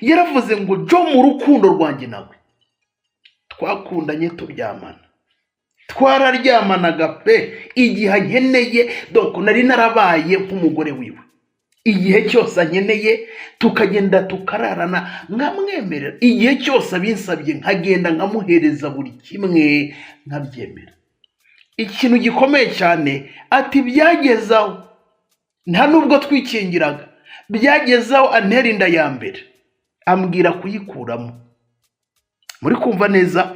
yaravuze ngo jo mu rukundo rwanjye nawe twakundanye turyamana, twararyamanaga pe igihe nkeneye, donc nari narabaye nk'umugore wiwe. Igihe cyose ankeneye tukagenda tukararana nkamwemerera, igihe cyose abinsabye nkagenda nkamuhereza buri kimwe nkabyemera. Ikintu gikomeye cyane ati byagezaho nta nubwo twikingiraga, byagezaho antera inda ya mbere ambwira kuyikuramo. Muri kumva neza?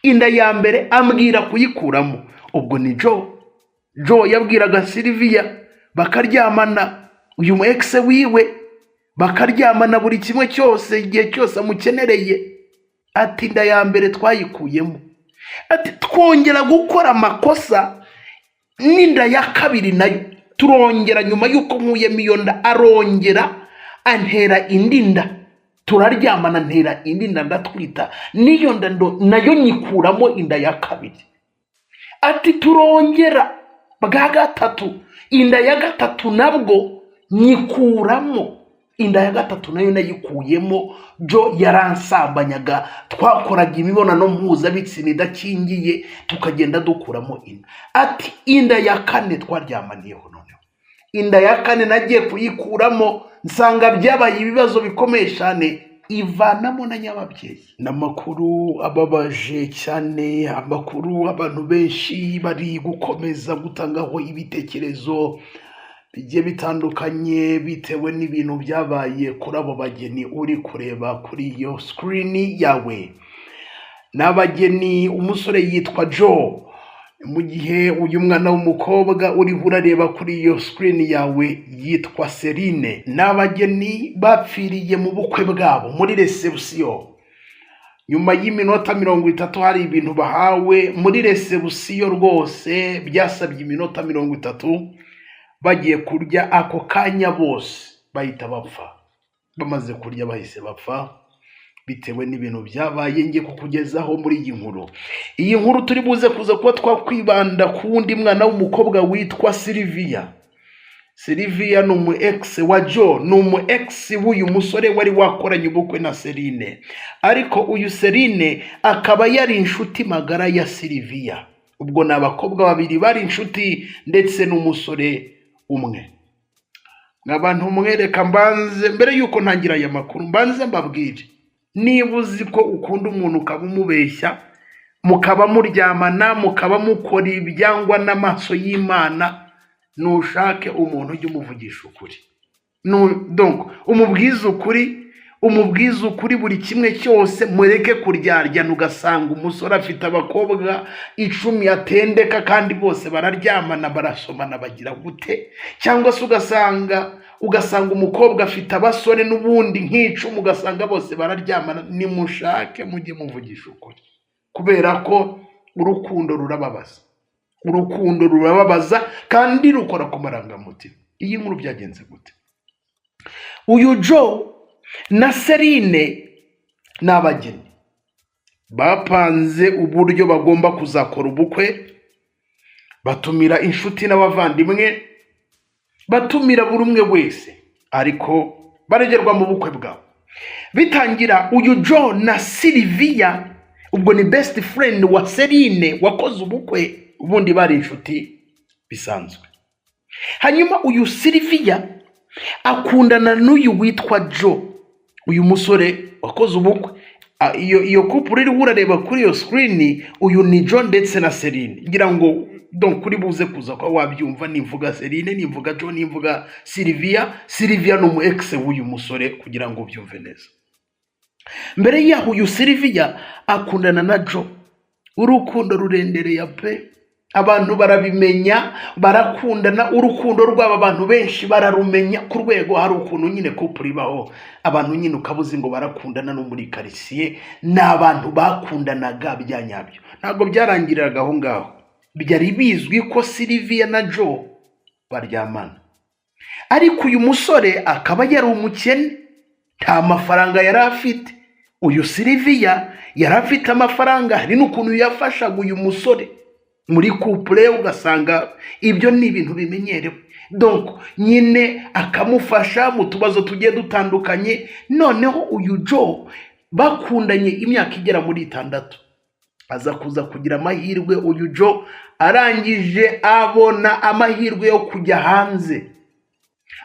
Inda ya mbere ambwira kuyikuramo. Ubwo ni Jo yabwiraga Sylvia bakaryamana, uyu mu ex wiwe bakaryamana buri kimwe cyose igihe cyose amukenereye. Ati inda ya mbere twayikuyemo, ati twongera gukora amakosa n'inda ya kabiri nayo turongera, nyuma yuko nkuyemo iyo nda arongera antera indinda, turaryamana ntera indinda ndatwita, niyo nda nayo nyikuramo inda ya kabiri. Ati turongera bwa gatatu, inda ya gatatu nabwo nyikuramo, inda ya gatatu nayo nayikuyemo. Jo yaransambanyaga, twakoraga imibonano mpuzabitsina idakingiye tukagenda dukuramo inda. Ati inda ya kane twaryamaniyeho, noneho inda ya kane nagiye kuyikuramo nsanga byabaye ibibazo bikomeye cyane, ivanamo na nyababyeyi. N'amakuru ababaje cyane, amakuru abantu benshi bari gukomeza gutangaho ibitekerezo bigiye bitandukanye bitewe n'ibintu byabaye kuri abo bageni uri kureba kuri iyo screen yawe. N'abageni, umusore yitwa Jo, mu gihe uyu mwana w'umukobwa uri urareba kuri iyo screen yawe yitwa Celine. N'abageni bapfiriye mu bukwe bwabo muri reception. Nyuma y'iminota 30 hari ibintu bahawe muri reception, rwose byasabye iminota 30. Bagiye kurya ako kanya bose bahita bapfa. Bamaze kurya bahise bapfa bitewe n'ibintu byabaye. Ngiye kukugezaho muri iyi nkuru. Iyi nkuru turi buze kuza kuba twakwibanda ku wundi mwana w'umukobwa witwa Sylvia. Sylvia ni umu ex wa Jo, ni umu ex w'uyu musore wari wakoranye ubukwe na Celine. Ariko uyu Celine akaba yari inshuti magara ya Sylvia. Ubwo ni abakobwa babiri bari inshuti ndetse n'umusore umwe. N'abantu mwereka mbanze mbere yuko ntangira aya makuru mbanze mbabwire, niba uzi ko ukunda umuntu ukaba umubeshya, mukaba muryamana, mukaba mukora ibyangwa n'amaso y'Imana, nushake umuntu ujye umuvugisha ukuri. Donc umubwiza ukuri buri kimwe cyose, mureke kuryarya. Nugasanga umusore afite abakobwa 10 atendeka kandi bose bararyamana barasomana bagira gute, cyangwa se ugasanga umukobwa afite abasore n'ubundi nk'icumi ugasanga bose bararyamana. Nimushake mujye muvugisha ukuri, kubera ko urukundo rurababaza. Urukundo rurababaza kandi rukora ku marangamutima. Iyi nkuru byagenze gute? Uyu Jo na Celine n'abageni bapanze uburyo bagomba kuzakora ubukwe, batumira inshuti n'abavandimwe, batumira buri umwe wese, ariko baregerwa mu bukwe bwabo. Bitangira uyu Jo na Sylvia, ubwo ni best friend wa Celine wakoze ubukwe, ubundi bari inshuti bisanzwe. Hanyuma uyu Sylvia akundana n'uyu witwa Jo, uyu musore wakoze ubukwe. Iyo couple iri urareba kuri iyo screen, uyu ni Jo ndetse na Celine. Ngira ngo donc kuri buze kuza kwa wabyumva, nimvuga Celine, nimvuga Jo, nimvuga Sylvia. Sylvia no mu ex w'uyu musore kugira ngo byumve neza. Mbere yaho uyu Sylvia akundana na Jo, urukundo rurendereye pe. Abantu barabimenya, barakundana. Urukundo rw'aba abantu benshi bararumenya ku rwego hari ukuntu nyine couple ibaho, abantu nyine ukabuze ngo barakundana no muri quartier. N'abantu bakundanaga byanyabyo, ntabwo byarangiriraga aho ngaho. Byari bizwi ko Sylvia na Jo baryamana, ariko uyu musore akaba yari umukene, nta mafaranga yari afite. Uyu Sylvia yari afite amafaranga, hari n'ukuntu yafashaga uyu musore muri couple. Ugasanga ibyo ni ibintu bimenyerewe. donc nyine akamufasha mu tubazo tugiye dutandukanye. Noneho uyu Joe bakundanye imyaka igera muri 6, aza kuza kugira amahirwe. Uyu Joe arangije abona amahirwe yo kujya hanze.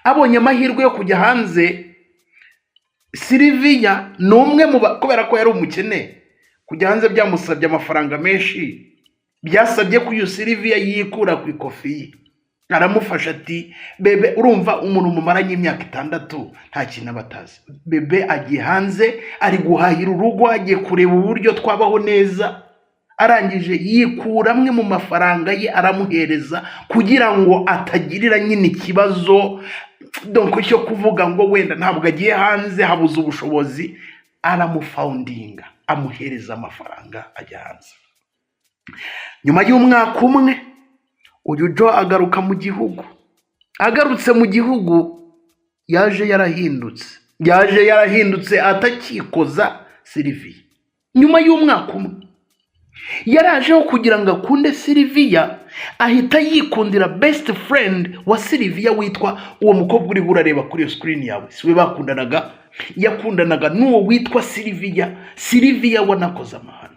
Abonye amahirwe yo kujya hanze, Sylvia numwe mu kubera ko yari umukene, kujya hanze byamusabye amafaranga menshi. Byasabye ko uyu Sylvia yikura ku ikofi. Aramufasha ati, bebe urumva umuntu mumaranye imyaka 6 nta kintu abatazi. Bebe agiye hanze, ari guhahira urugo, agiye kureba uburyo twabaho neza. Arangije yikura amwe mu mafaranga ye aramuhereza kugira ngo atagirira nyine ikibazo, donc cyo kuvuga ngo wenda ntabwo agiye hanze habuze ubushobozi. Aramufoundinga, amuhereza amafaranga ajya hanze. Nyuma y'umwaka umwe uyu Joe agaruka mu gihugu. Agarutse mu gihugu yaje yarahindutse atakikoza Sylvia. Nyuma y'umwaka umwe yarajeho kugira ngo akunde Sylvia, ahita yikundira best friend wa Sylvia witwa, uwo mukobwa uri urareba kuri iyo screen yawe siwe bakundanaga, yakundanaga n'uwo witwa Sylvia wanakoze amahano.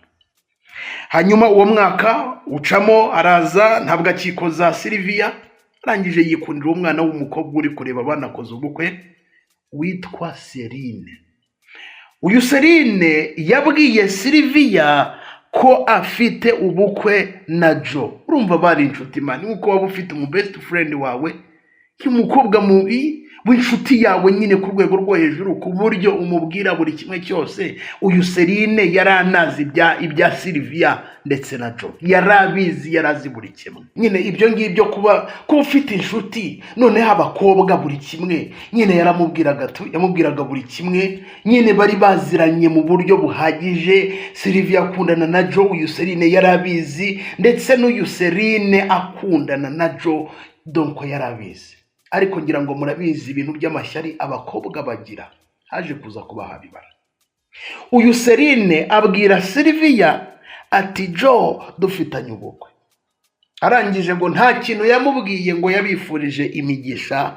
Hanyuma uwo mwaka ucamo, araza ntabwo akikoza Sylvia, arangije yikundira umwana w'umukobwa uri kureba banakoze ubukwe witwa Celine. Uyu Celine yabwiye Sylvia ko afite ubukwe na Joe. Urumva bari inshuti man, nkuko waba ufite mu best friend wawe cy'umukobwa mubi w'inshuti yawe nyine ku rwego rwo hejuru, ku buryo umubwira buri kimwe cyose. Uyu Celine yaranazi ibya Sylvia ndetse na Joe, yarabizi, yarazi buri kimwe nyine. Ibyo ngibyo kuba ufite inshuti noneho abakobwa buri kimwe nyine yamubwiraga buri kimwe nyine. Bari baziranye mu buryo buhagije. Sylvia akundana na Joe, uyu Celine yarabizi, ndetse n'uyu Celine akundana na Joe, donc yarabizi. Ariko ngira ngo murabizi ibintu by'amashyari abakobwa bagira, haje kuza kuba habibara. Uyu Celine abwira Sylvia ati, Joe dufitanye ubukwe. Arangije ngo nta kintu yamubwiye, ngo yabifurije imigisha.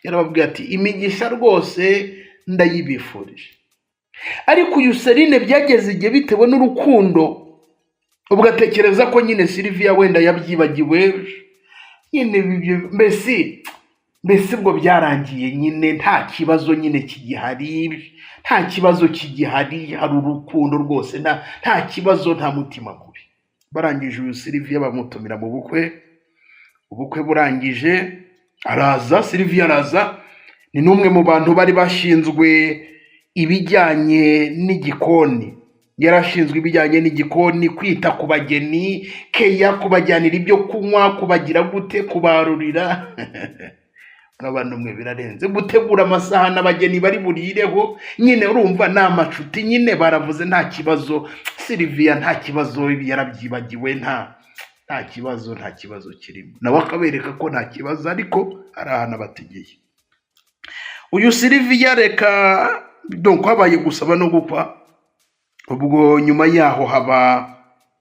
Yarababwiye ati, imigisha rwose ndayibifurije. Ariko uyu Celine byageze igihe bitewe n'urukundo, ubwo atekereza ko nyine Sylvia wenda yabyibagiwe nyine. Mbese ubwo byarangiye nyine, nta kibazo nyine kigihari, hari urukundo rwose, nta kibazo, nta mutima mubi. Barangije uyu Sylvia bamutumira mu bukwe. Ubukwe burangije araza, Sylvia araza. Ni n'umwe mu bantu bari bashinzwe ibijyanye n'igikoni. Yarashinzwe ibijyanye n'igikoni, kwita ku bageni, keya, kubajyanira ibyo kunywa, kubagira gute, kubarurira. Abantu mwe birarenze, gutegura amasahani abageni bari burireho nyine. Urumva ni amacuti nyine, baravuze nta kibazo. Sylvia nta kibazo, yarabyibagiwe, nta kibazo kirimo. Nawe akabereka ko nta kibazo, ariko ari ahantu abategeye. Uyu Sylvia reka donc habaye gusaba no gukwa. Ubwo nyuma yaho haba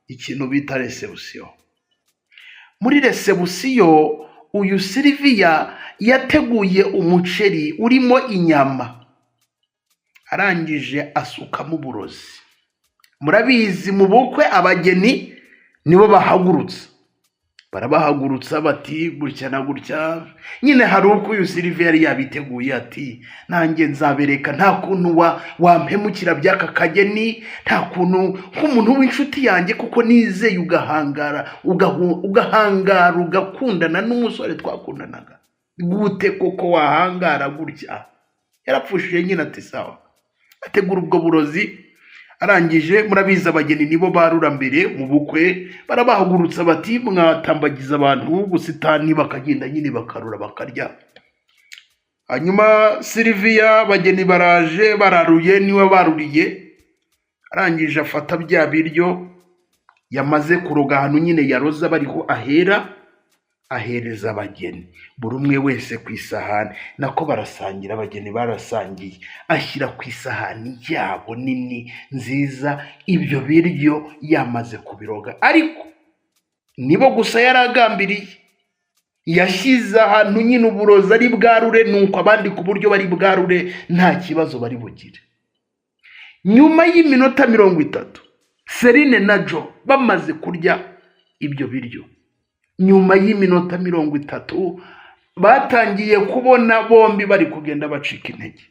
ikintu bita reception. Muri reception uyu Sylvia yateguye umuceri urimo inyama, arangije asukamo uburozi. Murabizi mu bukwe abageni nibo bahagurutsa, barabahagurutsa bati gutya na gutya nyine. Hari uko uyu Sylvia yari yabiteguye ati, nanjye nzabereka nta kuntu wampemukira byaka kageni, nta kuntu nk'umuntu w'inshuti yanjye, kuko nizeye ugahangara ugakundana n'umusore twakundanaga. Gute koko wahangara gutya? Yarapfushije nyine ati sawa. Ategura ubwo burozi. Arangije murabizi abageni nibo barura mbere mu bukwe, barabahagurutsa bati mwatambagiza abantu busitani, bakagenda nyine bakarura bakarya. Hanyuma Sylvia abageni baraje, bararuye, niwe baruriye. Arangije afata bya biryo yamaze kuroga ahantu nyine yaroza bariho ahereza abageni, buri umwe wese ku isahani. Nako barasangira, abageni barasangiye. Ashyira ku isahani yabo nini nziza ibyo biryo yamaze kubiroga. Ariko nibo gusa yaragambiriye, yashyize ahantu nyine uburozi ari bwarure, nuko abandi ku buryo bari bwarure nta kibazo bari bugire. Nyuma y'iminota 30 Celine na Joe bamaze kurya ibyo biryo, nyuma y'iminota 30 batangiye kubona bombi bari kugenda bacika intege.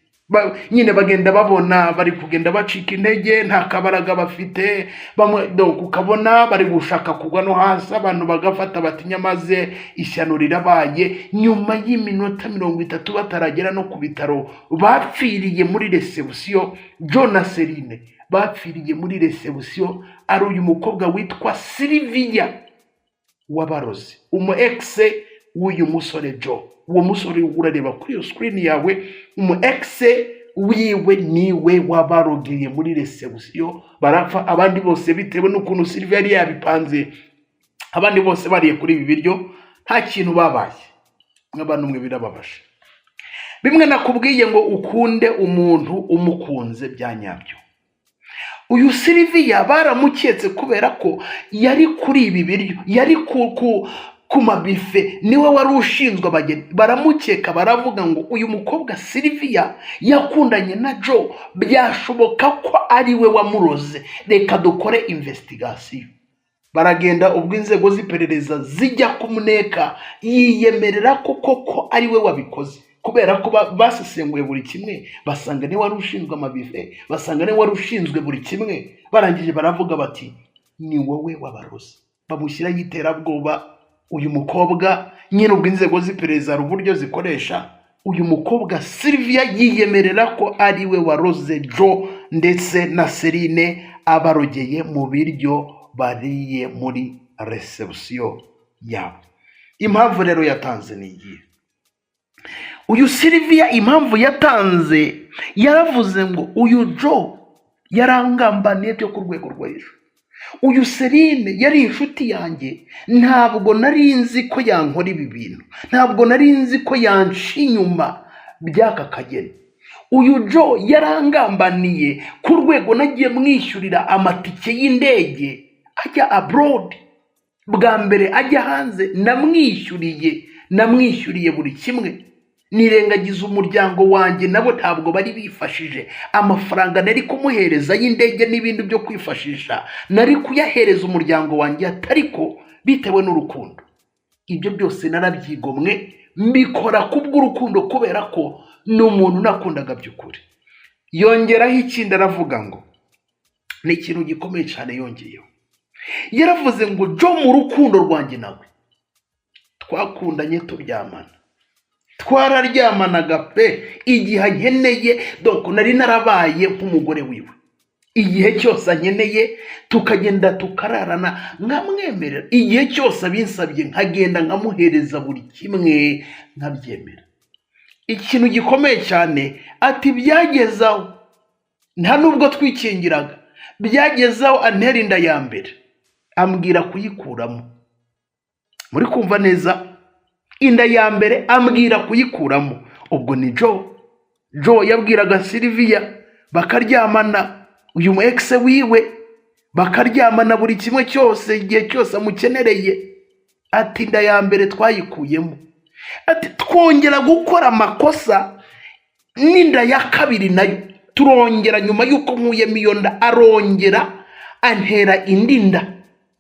Nyine bagenda babona bari kugenda bacika intege, nta kabaraga bafite, bamwe ukabona bari gushaka kugwa no hasi, abantu bagafata bati nyamaze ishyano rirabaye. Nyuma y'iminota 30 bataragera no ku bitaro, bapfiriye muri reception. Joe na Celine bapfiriye muri reception ari uyu mukobwa witwa Sylvia wabarozi, umu ex w'uyu musore Joe. Uwo musore urareba kuri iyo screen yawe, umu ex wiwe niwe wabarogeye muri reception, barapfa abandi bose bitewe n'ukuntu Sylvia yari yabipanze. Abandi bose bariye kuri ibi biryo, nta kintu babaye. Nk'abantu mwe birababasha. Bimwe nakubwiye ngo ukunde umuntu umukunze byanyabyo. Uyu Sylvia baramuketse kubera ko yari kuri ibi biryo, yari ku mabife, niwe wari ushinzwe abageni. Baramukeka baravuga ngo uyu mukobwa Sylvia yakundanye na Joe, byashoboka ko ari we wamuroze, reka dukore investigation. Baragenda ubwo inzego z'iperereza zijya kumuneka, yiyemerera ko koko ari we wabikoze, kubera ko basesenguye buri kimwe, basanga ni wari ushinzwe amabife, basanga ni wari ushinzwe buri kimwe. Barangije baravuga bati ni wowe wabaroze, bamushyira yiterabwoba. Uyu mukobwa nyine ubwo inzego z'iperereza uburyo zikoresha, uyu mukobwa Sylvia yiyemerera ko ari we waroze Joe ndetse na Celine, abarogeye mu biryo bariye muri reception yabo. Impamvu rero yatanze ni iyi. Uyu Sylvia impamvu yatanze, yaravuze ngo uyu Joe yarangambaniye byo ku rwego rwo hejuru. Uyu Celine yari inshuti yanjye, ntabwo nari nzi ko yankora ibi bintu, ntabwo nari nzi ko yanca inyuma by'aka kageni. Uyu Joe yarangambaniye ku rwego nagiye mwishyurira amatike y'indege ajya abroad. Bwa mbere ajya hanze namwishyuriye buri kimwe. Nirengagiza umuryango wanjye, nabo ntabwo bari bifashije amafaranga nari kumuhereza y'indege n'ibindi byo kwifashisha, nari kuyahereza umuryango wanjye, atariko bitewe n'urukundo. Ibyo byose narabyigomwe, mbikora kubw'urukundo kubera ko n'umuntu nakundaga by'ukuri. Yongeraho ikindi aravuga ngo ni ikintu gikomeye cyane yongeyeho. Yaravuze ngo Joe mu rukundo rwanjye nawe twakundanye turyamana, twararyamanaga pe, igihe nkeneye, donc nari narabaye nk'umugore wiwe. Igihe cyose ankeneye tukagenda tukararana, nkamwemerera. Igihe cyose abinsabye nkagenda nkamuhereza buri kimwe, nkabyemera. Ikintu gikomeye cyane ati byagezaho, nta nubwo twikingiraga, byagezaho antera inda ya mbere, ambwira kuyikuramo. Muri kumva neza? Inda ya mbere ambwira kuyikuramo. Ubwo ni Joe yabwiraga Sylvia, bakaryamana, uyu mu ex wiwe bakaryamana buri kimwe cyose, igihe cyose amukenereye. Ati inda ya mbere twayikuyemo, ati twongera gukora amakosa n'inda ya kabiri nayo turongera, nyuma yuko nkuyemo iyo nda arongera antera indi nda,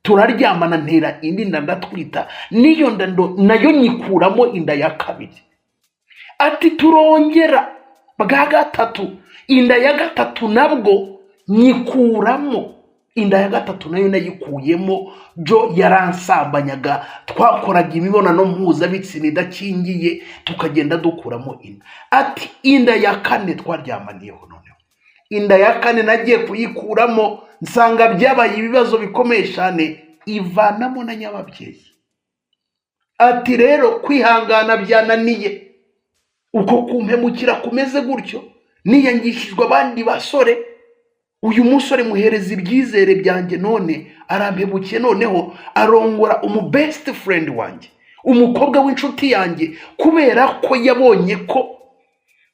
turaryamana ntera indi nda ndatwita, niyo nda nayo nyikuramo inda ya kabiri. Ati turongera bwa gatatu, inda ya gatatu nabwo nyikuramo, inda ya gatatu nayo nayikuyemo. Joe yaransambanyaga, twakoraga imibonano mpuzabitsina idakingiye, tukagenda dukuramo inda. Ati inda ya kane twaryamaniyeho, noneho inda ya kane nagiye kuyikuramo, nsanga byabaye ibibazo bikomeye cyane, ivanamo na nyababyeyi. Ati rero kwihangana byananiye, uko kumpemukira kumeze gutyo, niyangishijwe abandi basore, uyu musore muhereza ibyizere byanjye, none arampemukiye, noneho arongora best friend wanjye, umukobwa w'inshuti yanjye, kubera ko yabonye ko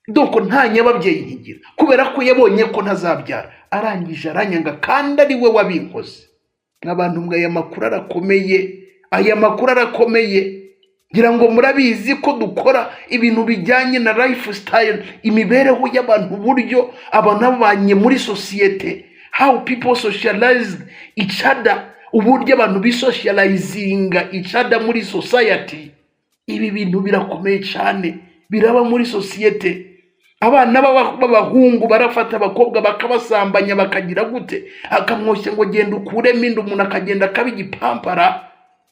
doko nta nyababyeyi nkigira, kubera ko yabonye ko ntazabyara, arangije aranyanga kandi ari we wabikoze. N'abantu mwe aya makuru arakomeye, aya makuru arakomeye. ngira ngo murabizi ko dukora ibintu bijyanye na lifestyle, imibereho y'abantu, uburyo abantu babanye muri sosiyete, how people socialize each other, uburyo abantu bisocializinga each other muri society. Ibi bintu birakomeye cyane, biraba muri sosiyete. Abana b'abahungu barafata abakobwa bakabasambanya, bakagira gute, akamwoshya ngo genda ukuremo inda, umuntu akagenda akabigipampara.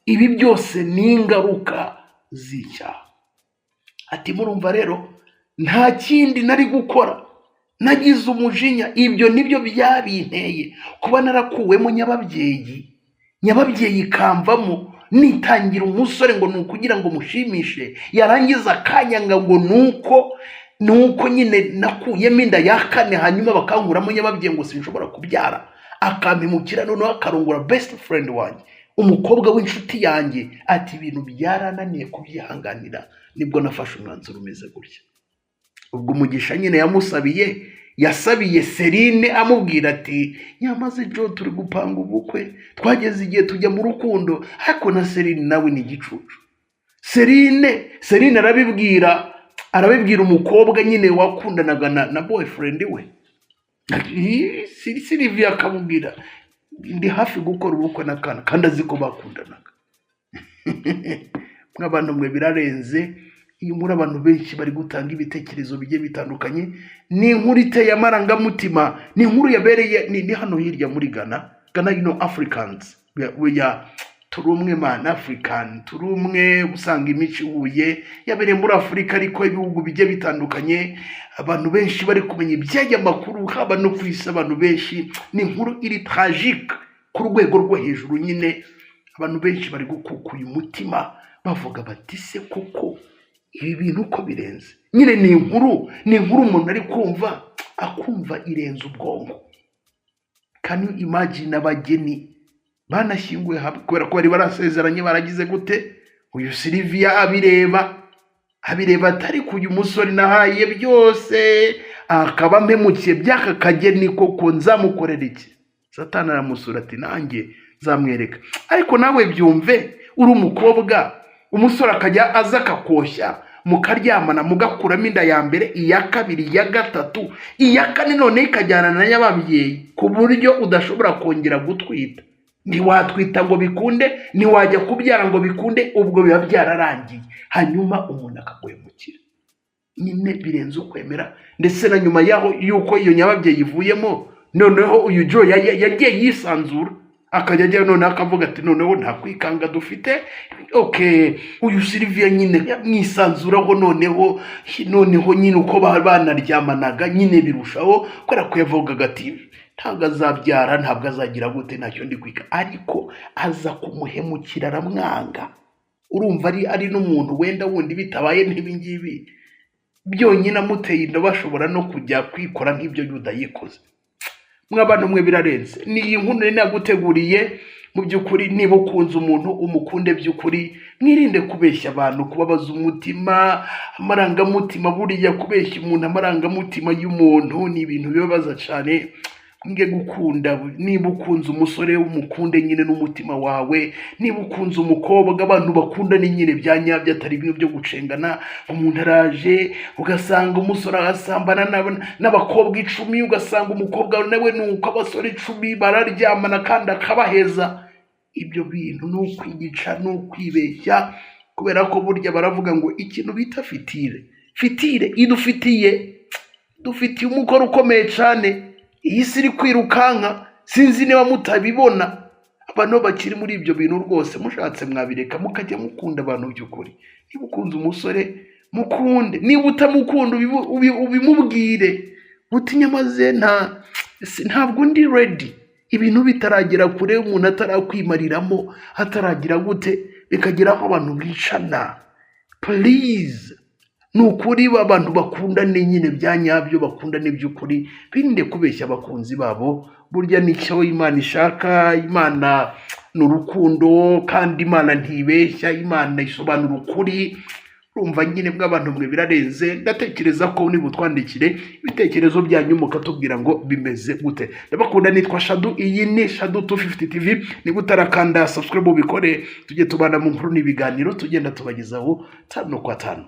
Ibi byose ni ingaruka z'icyaha. Ati murumva rero nta kindi nari gukora, nagize umujinya, ibyo nibyo byabinteye kuba narakuwemo nyababyeyi kamvamo, nitangira umusore ngo nukugira ngo mushimishe, yarangiza akanyanga ngo nuko nyine nakuyemo inda ya kane, hanyuma bakankuramo nyababyeyi ngo sinshobora kubyara, akampemukira noneho akarongora best friend wanjye, umukobwa w'inshuti yanjye. Ati ibintu byarananiye kubyihanganira, nibwo nafashe umwanzuro umeze gutya. Ubwo umugisha nyine yasabiye Serine amubwira ati nyamaze Jo turi gupanga ubukwe, twageze igihe tujya mu rukundo. Ariko na Serine nawe ni igicucu. Serine arabibwira umukobwa nyine wakundanaga na boyfriend we. Sylvia akamubwira ndi hafi gukora ubukwe n'akana, kandi azi ko bakundanaga. Mw'abantu mwe birarenze. Iyo muri abantu benshi bari gutanga ibitekerezo bigiye bitandukanye, ni inkuru iteye amarangamutima, ni inkuru yabereye ni hano hirya muri Ghana, Africans turi umwe man African, turi umwe, usanga imico ihuye, yabereye muri Afurika, ariko ibihugu bigiye bitandukanye, abantu benshi bari kumenya ibyajya makuru, haba no kwisa abantu benshi. Ni inkuru iri tragique ku rwego rwo hejuru nyine, abantu benshi bari gukukuye umutima bavuga bati se koko ibi bintu uko birenze. Nyine ni inkuru umuntu ari kumva akumva irenze ubwonko. Can you imagine abageni banashyinguye kubera ko bari barasezeranye, baragize gute, uyu Sylvia abireba atari kuyu musore nahaye byose, akaba mpemukiye byaka kageni koko nzamukorera iki. Satani aramusura ati nanjye zamwereka. Ariko nawe byumve, uri umukobwa, umusore akajya aza akakoshya, mukaryamana, mugakuramo inda ya mbere, iya kabiri, iya gatatu, iya kane, none ikajyana na nyababyeyi, ku buryo udashobora kongera gutwita. Ntiwatwita ngo bikunde, ntiwajya kubyara ngo bikunde, ubwo biba byararangiye. Hanyuma umuntu akaguhemukira. Nyine birenze ukwemera. Ndetse na nyuma yaho yuko iyo nyababyeyi ivuyemo, noneho uyu Jo yagiye yisanzura, akajya ajya noneho akavuga ati noneho nta kwikanga dufite. Okay, uyu Sylvia nyine mwisanzuraho, noneho nyine uko banaryamanaga nyine birushaho, kubera ko yavugaga ati ntabwo azabyara, ntabwo azagira gute, ntacyo ndi kwika. Ariko aza kumuhemukira, aramwanga. Urumva ari n'umuntu wenda wundi bitabaye n'ibingibi byonyine amuteye inda, bashobora no kujya kwikora nk'ibyo Yuda yikoze. Mw'abantu mwe birarenze. Ni inkuru nari naguteguriye. Mu by'ukuri niba ukunze umuntu umukunde by'ukuri, mwirinde kubeshya abantu, kubabaza umutima, amarangamutima. Buriya kubeshya umuntu amarangamutima y'umuntu ni ibintu bibabaza cyane. Nge gukunda, niba ukunze umusore umukunde nyine n'umutima wawe, niba ukunze umukobwa, abantu bakunda ni nyine bya nyabyo, atari ibintu byo gucengana. Umuntu araje ugasanga umusore asambana n'abakobwa 10, ugasanga umukobwa nawe nuko abasore 10 bararyamana kandi akabaheza. Ibyo bintu ni ukwigica, ni ukwibeshya, kubera ko burya baravuga ngo ikintu bita fitire idufitiye umukoro ukomeye cyane. Iyi si iri kwirukanka, sinzi niba mutabibona. Abantu bakiri muri ibyo bintu rwose, mushatse mwabireka mukajya mukunda abantu by'ukuri. Niba ukunze umusore mukunde, niba utamukunda ubimubwire uti nyamaze ntabwo ndi ready. Ibintu bitaragera kure, umuntu atarakwimariramo, ataragira gute, bikageraho abantu bicana. Please, nukuri abantu bakundane nyine bya nyabyo, bakundane by'ukuri, birinde kubeshya abakunzi babo. Burya nicyo Imana ishaka. Imana n'urukundo, kandi Imana ntibeshya, Imana isobanura ukuri. urumva nyine bw'abantu mwe birarenze. Ndatekereza ko nibutwandikire ibitekerezo byanyu mukatubwira ngo bimeze gute. Ndabakunda, nitwa Shadu, iyi ni Shadu 250 TV. Niba utarakanda subscribe ubikore, tujye tubana mu nkuru n'ibiganiro tugenda tubagezaho tano kwa tano.